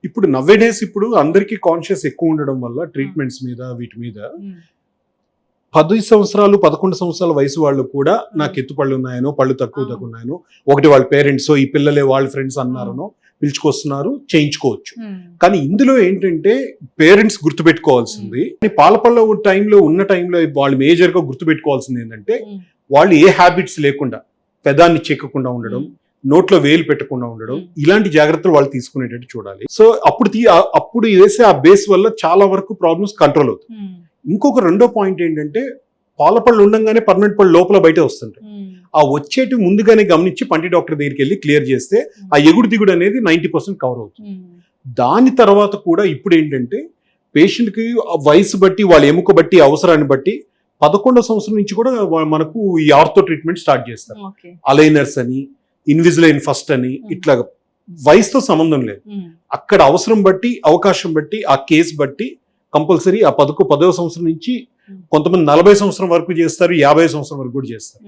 ఇప్పుడు నవ్వేడేస్ ఇప్పుడు అందరికీ కాన్షియస్ ఎక్కువ ఉండడం వల్ల ట్రీట్మెంట్స్ మీద వీటి మీద 10 సంవత్సరాలు 11 సంవత్సరాల వయసు వాళ్ళు కూడా నాకు ఎత్తుపళ్ళు ఉన్నాయనో పళ్ళు తక్కువ ఉన్నాయనో ఒకటి వాళ్ళ పేరెంట్స్ ఈ పిల్లలే వాళ్ళ ఫ్రెండ్స్ అన్నారనో పిలుచుకొస్తున్నారు, చేయించుకోవచ్చు. కానీ ఇందులో ఏంటంటే పేరెంట్స్ గుర్తుపెట్టుకోవాల్సింది, పాలపళ్ళ టైంలో ఉన్న టైంలో వాళ్ళు మేజర్ గా గుర్తుపెట్టుకోవాల్సింది ఏంటంటే వాళ్ళు ఏ హ్యాబిట్స్ లేకుండా పెదాన్ని చెక్కకుండా ఉండడం, నోట్లో వేలు పెట్టకుండా ఉండడం, ఇలాంటి జాగ్రత్తలు వాళ్ళు తీసుకునేటట్టు చూడాలి. సో అప్పుడు వేసే ఆ బేస్ వల్ల చాలా వరకు ప్రాబ్లమ్స్ కంట్రోల్ అవుతాయి. ఇంకొక రెండో పాయింట్ ఏంటంటే పాలపళ్ళు ఉండగానే పర్మనెంట్ పళ్ళు లోపల బయట వస్తుంటాయి. ఆ వచ్చేటి ముందుగానే గమనించి పంటి డాక్టర్ దగ్గరికి వెళ్ళి క్లియర్ చేస్తే ఆ ఎగుడు దిగుడు అనేది 90% కవర్ అవుతుంది. దాని తర్వాత కూడా ఇప్పుడు ఏంటంటే పేషెంట్కి వయసు బట్టి వాళ్ళ ఎముక బట్టి అవసరాన్ని బట్టి 11వ సంవత్సరం నుంచి కూడా మనకు ఈ ఆర్థో ట్రీట్మెంట్ స్టార్ట్ చేస్తారు. అలైనర్స్ అని, ఇన్విజిలైన్ ఫస్ట్ అని, ఇట్లా వయసుతో సంబంధం లేదు. అక్కడ అవసరం బట్టి అవకాశం బట్టి ఆ కేసు బట్టి కంపల్సరీ ఆ 10వ సంవత్సరం నుంచి కొంతమంది 40 సంవత్సరం వరకు చేస్తారు, 50 సంవత్సరం వరకు కూడా చేస్తారు.